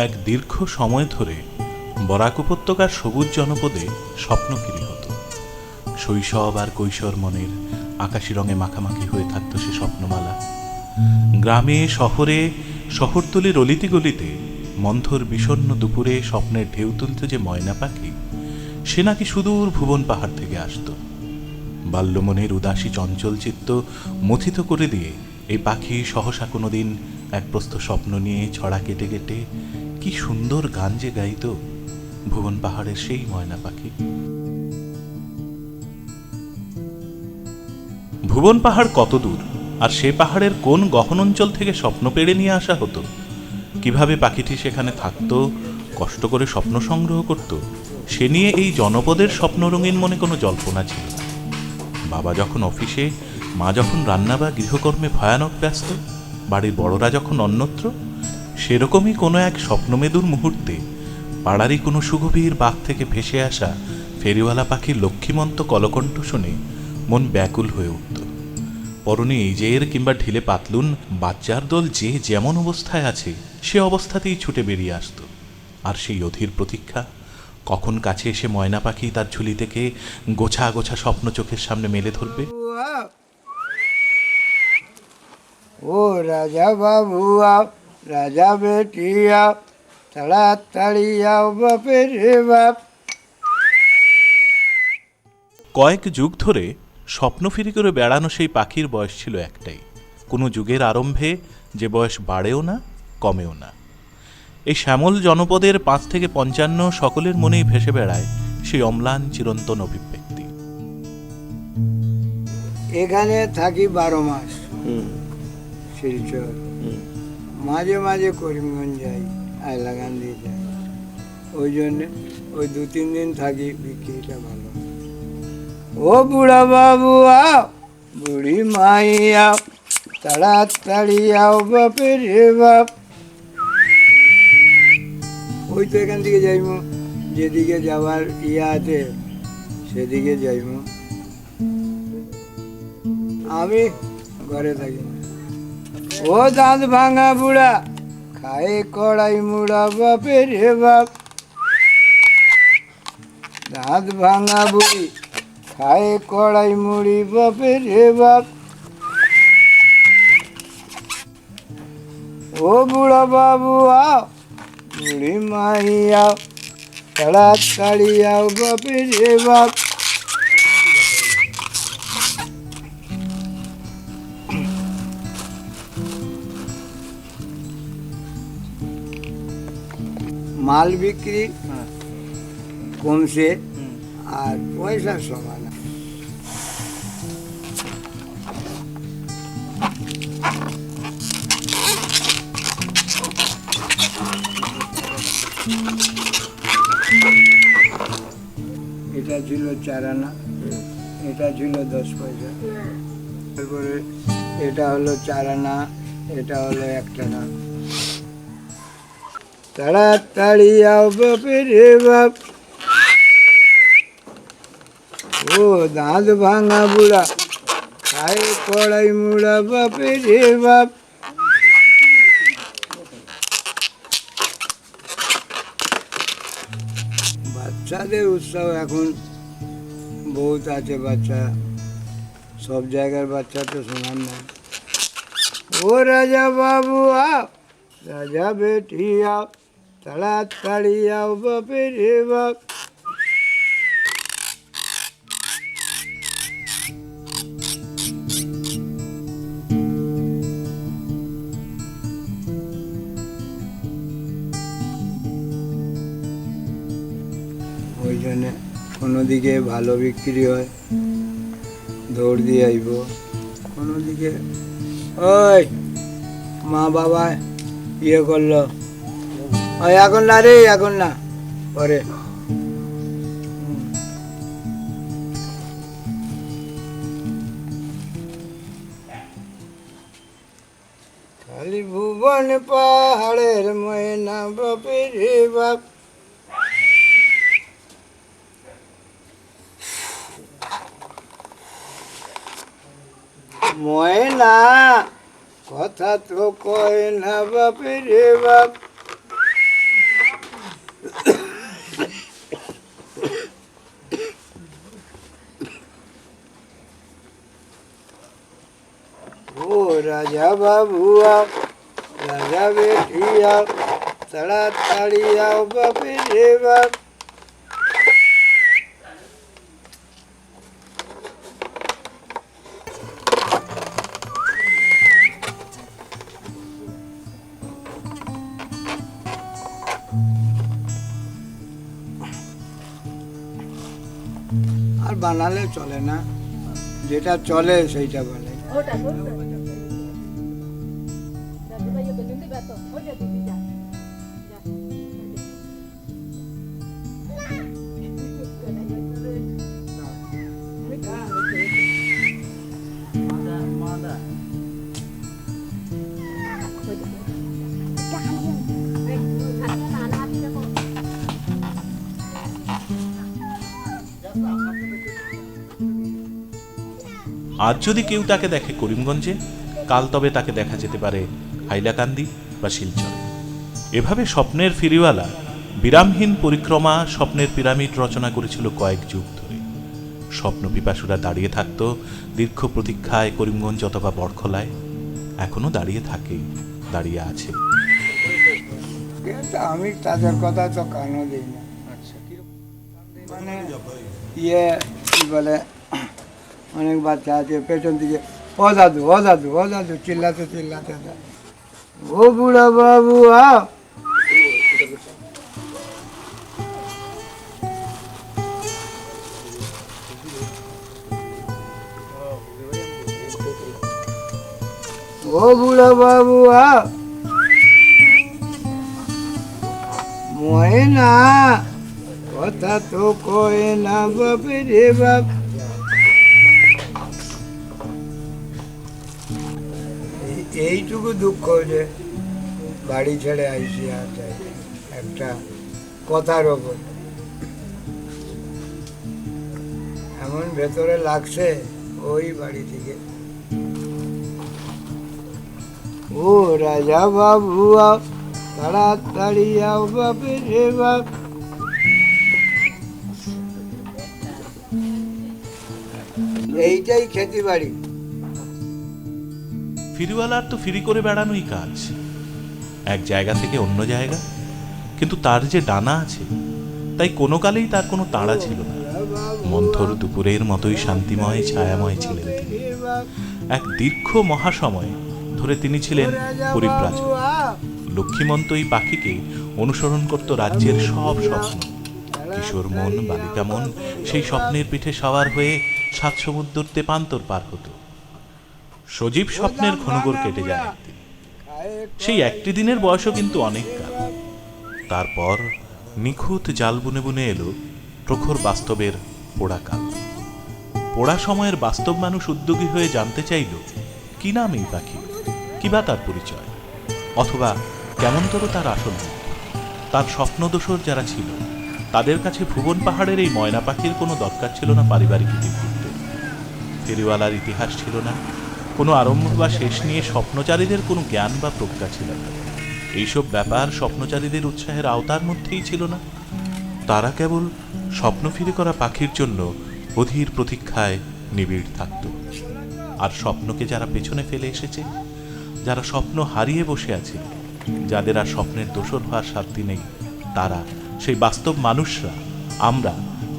এক দীর্ঘ সময় ধরে বরাক উপত্যকার সবুজ জনপদে স্বপ্নগিরি হতো। শৈশব আর কৈশোর মনের আকাশি রঙে মাখামাখি হয়ে থাকত সে স্বপ্নমালা। গ্রামে শহরে, শহরতলির অলিতে গলিতে মন্থর বিষণ্ণ দুপুরে স্বপ্নের ঢেউ তুলত যে ময়না পাখি, সে নাকি সুদূর ভুবন পাহাড় থেকে আসত। বাল্যমনের উদাসী চঞ্চল চিত্ত মথিত করে দিয়ে এই পাখি সহসা কোনোদিন এক প্রস্থ স্বপ্ন নিয়ে ছড়া কেটে কেটে কি সুন্দর গান যে গাইত ভুবন পাহাড়ের সেই ময়না পাখি। ভুবন পাহাড় কত দূর, আর সে পাহাড়ের কোন গহন অঞ্চল থেকে স্বপ্ন পেড়ে নিয়ে আসা হতো, কিভাবে পাখিটি সেখানে থাকত, কষ্ট করে স্বপ্ন সংগ্রহ করত, সে নিয়ে এই জনপদের স্বপ্নরঙিন মনে কোনো জল্পনা ছিল না। বাবা যখন অফিসে, মা যখন রান্না বা গৃহকর্মে ভয়ানক ব্যস্ত, বাড়ির বড়রা যখন অন্যত্র, সেরকমই কোনো এক স্বপ্নমেদুর মুহূর্তে পাড়ারই কোনো সুগভীর বাগ থেকে ভেসে আসা ফেরিওয়ালা পাখির লক্ষ্মীমন্ত কলকণ্ঠ শুনে মন ব্যাকুল হয়ে উঠত। পরনে ইজের কিংবা ঢিলে পাতলুন বাচ্চার দল যে যেমন অবস্থায় আছে সে অবস্থাতেই ছুটে বেরিয়ে আসত। আর সেই অধীর প্রতীক্ষা, কখন কাছে এসে ময়না পাখি তার ঝুলি থেকে গোছা গোছা স্বপ্ন চোখের সামনে মেলে ধরবে। ও রাজা বাবু আও, রাজা বেটি আও, তাড়াতাড়ি আও বাপের বাপ। কয়েক যুগ ধরে স্বপ্ন ফিরি করে বেড়ানো সেই পাখির বয়স ছিল একটাই, কোনো যুগের আরম্ভে যে বয়স বাড়েও না কমেও না। এই শ্যামল জনপদের 5 থেকে 55 সকলের মনেই ভেসে বেড়ায় সেই অম্লান চিরন্তন অভিব্যক্তি। এখানে থাকি 12 মাস, শিলচর, মাঝে মাঝে করিমগঞ্জ যাই, হাইলাকান্দি যাই। ওই জন্যে ওই 2-3 দিন থাকি, বিক্রিটা ভালো। ও বুড়া বাবু আও, বুড়ি মাই আও, তাড়াতাড়ি আও বাপের বাপ। ওই তো এখান থেকে যাইব, যেদিকে যাওয়ার ইয়া আছে সেদিকে যাইব। আমি ঘরে থাকি না। ও দাঁত ভাঙা বুড়া, খায়ে কড়াই মুড়া বাপের বাপ। দাঁত ভাঙা বুড়ি, খায়ে কড়াই মুড়ি বাপের বাপ। ও বুড়া বাবু আও, বুড়ি মাই আও, তাড়াতাড়ি আও বাপের বাপ। মাল বিক্রি কমছে আর পয়সা সমান। এটা ছিল 4 আনা, এটা ছিল 10 পয়সা। তারপরে এটা হলো 4 আনা, এটা হলো 1 টাকা। তাড়াতাড়ি আও বাপের বাপ। ও দাঁত ভাঙা বুড়া, খায়ে কড়াই মুড়া বাপের বাপ। বাচ্চাদের উৎসব এখন বহুত আছে, বাচ্চা সব জায়গার বাচ্চা তো সমান না। ও রাজা বাবু আও, রাজা বেটি আও, তাড়াতাড়ি আও বাপের বাপ। ওই জন্যে কোনো দিকে ভালো বিক্রি হয়, দৌড় দিয়ে আইব। কোনো দিকে ওই মা বাবা ইয়ে করলো, ওই এখন না রে, এখন না, পরে। খালি ভুবন পাহাড়ের ময়না বাপের বাপ। ময়না কথা তো কয় না বাপের বাপ। রাজা বাবু আও, রাজা বেটি আও, তাড়াতাড়ি আও বাপে রে বাপ। আর বানালে চলে না, যেটা চলে সেইটা বলে। আজ যদি কেউ তাকে দেখে করিমগঞ্জে, কাল তবে তাকে দেখা যেতে পারে হাইলাকান্দি বা শিলচরে। এভাবে স্বপ্নের ফেরিওয়ালা বিরামহীন পরিক্রমা, স্বপ্নের পিরামিড রচনা করেছিল কয়েক যুগ ধরে। স্বপ্ন পিপাসুরা দাঁড়িয়ে থাকত দীর্ঘ প্রতীক্ষায় করিমগঞ্জ অথবা বড়খলায়। এখনো দাঁড়িয়ে থাকে, দাঁড়িয়ে আছে। কিন্তু আমি তাদের কথা তো কানও দিই না। মানে কি বলে, অনেক বাচ্চা আছে পেছন দিকে ও দাদু ও দাদু ও দাদু চিল্লাতে চিল্লাতে, ও বুড়া বাবু আও। ও বুড়া বাবু আও, ময়না কথা তো কয় না বাপে রে বাপ। এইটুকু দুঃখ যে বাড়ি ছেড়ে আইসি আর যাই একটা কথার ওপর এমন ভেতরে লাগছে ওই বাড়ি থেকে। ও রাজা বাবু আও, তাড়াতাড়ি আও বাপে রে বাপ। এইটাই খেতি বাড়ি। ফিরিওয়ালার তো ফিরি করে বেড়ানোই কাজ, এক জায়গা থেকে অন্য জায়গা। কিন্তু তার যে ডানা আছে, তাই কোনো কালেই তার কোনো তাড়া ছিল না। মন্থর দুপুরের মতোই শান্তিময় ছায়াময় ছিলেন তিনি। এক দীর্ঘ মহাসময় ধরে তিনি ছিলেন পরিব্রাজক। লক্ষ্মীমন্ত এই পাখিকে অনুসরণ করত রাজ্যের সব স্বপ্ন। কিশোর মন, বালিকা মন সেই স্বপ্নের পিঠে সওয়ার হয়ে সাত সমুদ্র তেপান্তর পার হতো। সজীব স্বপ্নের ঘনঘোর কেটে যায় একদিন। সেই একটি দিনের বয়সও কিন্তু অনেক কাল। তারপর নিখুঁত জাল বুনে বুনে এলো প্রখর বাস্তবের পোড়া কাল। পোড়া সময়ের বাস্তব মানুষ উদ্যোগী হয়ে জানতে চাইল কি নাম এই পাখি, কিবা তার পরিচয়, অথবা কেমনতর তার আসল রূপ। তার স্বপ্নদোসর যারা ছিল, তাদের কাছে ভুবন পাহাড়ের এই ময়না পাখির কোনো দরকার ছিল না পারিবারিক ইতিবৃত্তের। ফেরিওয়ালার ইতিহাস ছিল না, কোনো আরম্ভ বা শেষ নিয়ে স্বপ্নচারীদের কোনো জ্ঞান বা প্রজ্ঞা ছিল না। এইসব ব্যাপার স্বপ্নচারীদের উৎসাহের আওতার মধ্যেই ছিল না। তারা কেবল স্বপ্ন ফিরে করা পাখির জন্য অধীর প্রতীক্ষায় নিবিড় থাকত। আর স্বপ্নকে যারা পেছনে ফেলে এসেছে, যারা স্বপ্ন হারিয়ে বসে আছে, যাদের আর স্বপ্নের দোসর হওয়ার সাধ্য নেই, তারা, সেই বাস্তব মানুষরা, আমরা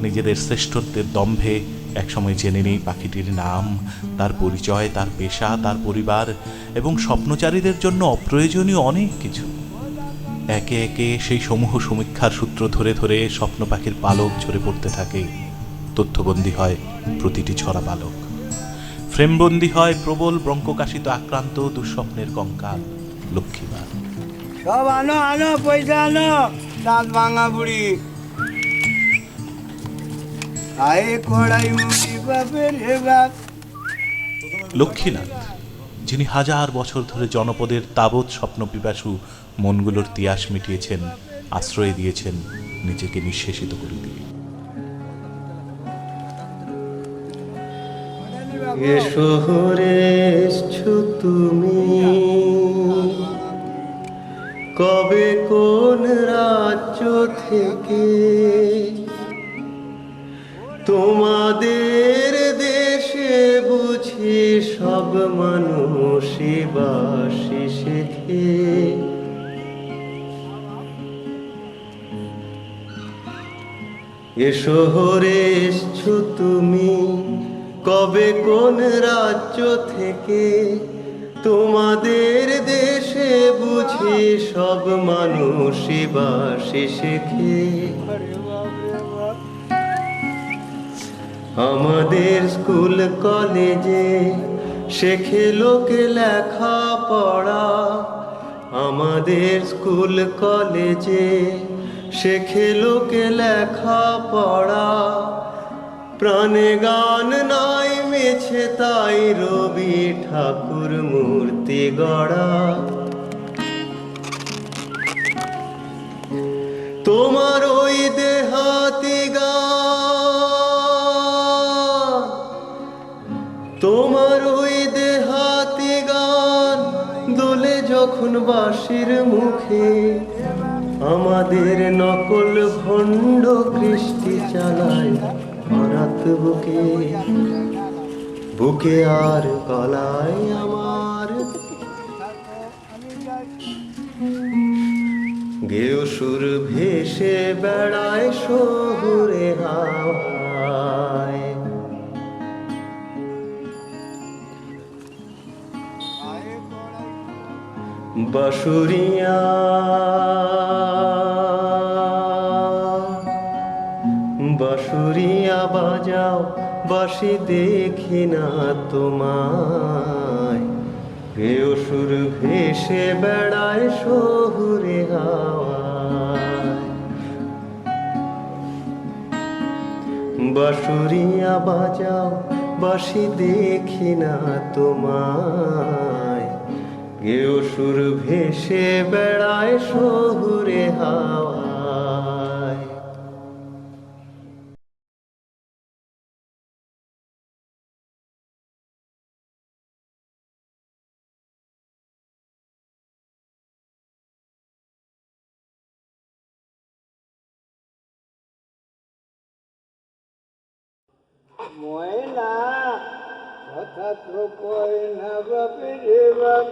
নিজেদের শ্রেষ্ঠত্বের দম্ভে একসময় জেনে নেই পাখিটির নাম, তার পরিচয়, তার পেশা, তার পরিবার এবং স্বপ্নচারীদের জন্য অপ্রয়োজনীয় অনেক কিছু। একে একে সেই সমূহ সমীক্ষার সূত্র ধরে ধরে স্বপ্ন পাখির পালক ঝরে পড়তে থাকে। তথ্যবন্দী হয় প্রতিটি ছড়া পালক, ফ্রেমবন্দি হয় প্রবল ব্রঙ্ককাশিত আক্রান্ত দুঃস্বপ্নের কঙ্কাল লক্ষ্মীবার। সব আনো আনো পয়সা আনো, দাঁত ভাঙা বুড়ি আয়ে কড়াই মুড়ি বাপের হে বাপ। লক্ষ্মীনাথ, যিনি হাজার বছর ধরে জনপদের তাবৎ স্বপ্ন পিপাসু মনগুলোর তিয়াস মিটিয়েছেন, আশ্রয় দিয়েছেন নিজেকে নিঃশেষিত করে দিয়ে। এ শহরে এসছো তুমি, কবে কোন রাজ্য থেকে? তোমাদের দেশে বুঝি সব মানুষই বাসি শেখে। এ শহরে এসছো তুমি কবে কোন রাজ্য থেকে? তোমাদের দেশে বুঝি সব মানুষই বাসি শেখে। আমাদের স্কুল কলেজে শেখে লোকে লেখা পড়া। আমাদের স্কুল কলেজে শেখে লোকে লেখা পড়া। প্রাণে গান নাই মেছে তাই রবি ঠাকুর মূর্তি গড়া। তোমার ওই দেহাতি গান, তোমার ওই দেহাতি গান দোলে যখন বাঁশির মুখে। আমাদের নকল ভণ্ড কৃষ্টি চালায় ভরাত বুকে। বুকে আর গলায় আমার গেও সুর ভেসে বেড়ায় শহুরে হাওয়ায়। বাঁশুরিয়া বাঁশুরিয়া বাজাও বাঁশি দেখি না তোমায়। গেও সুর ভেসে বেড়ায় শহুরে হাওয়ায়। বাঁশুরিয়া বাজাও বাঁশি দেখি না তোমায়। গেও সুর ভেসে বেড়ায় শহুরে হাওয়ায়। ময়না কথা তো কয় না বাপে রে বাপ।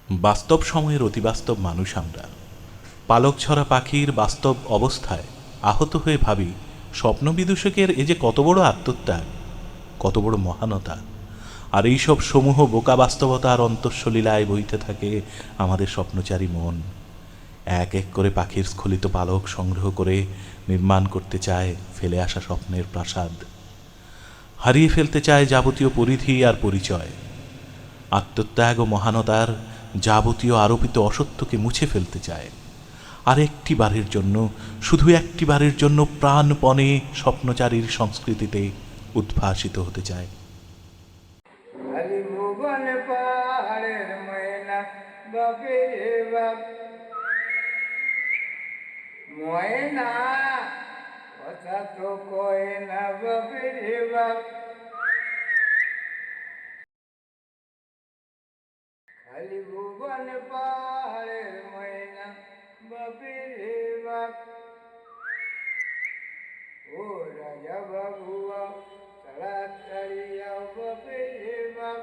বাস্তব সময়ের অতিবাস্তব মানুষ আমরা। পালক ছড়া পাখির বাস্তব অবস্থায় আহত হয়ে ভাবি স্বপ্ন বিদূষকের এ যে কত বড় আত্মত্যাগ, কত বড় মহানতা। আর এইসব সমূহ বোকা বাস্তবতার অন্তঃসলীলায় বইতে থাকে আমাদের স্বপ্নচারী মন। এক এক করে পাখির স্খলিত পালক সংগ্রহ করে নির্মাণ করতে চায় ফেলে আসা স্বপ্নের প্রাসাদ। হারিয়ে ফেলতে চায় যাবতীয় পরিধি আর পরিচয়। আত্মত্যাগ ও মহানতার যাবতীয় আরোপিত অসত্যকে মুছে ফেলতে চায়। আর একটি বারের জন্য, শুধু একটি বারের জন্য প্রাণপণে স্বপ্নচারীর সংস্কৃতিতে উদ্ভাসিত হতে চায়। খালি ভুবন পাহাড়ের ময়না বাপে রে বাপ। ময়না কথা তো কয় না বাপে রে বাপ। খালি ভুবন পাহাড়ের ময়না বাপে রে বাপ। ও রাজা বাবুয়া তাড়াতাড়ি আও বাপে রে বাপ।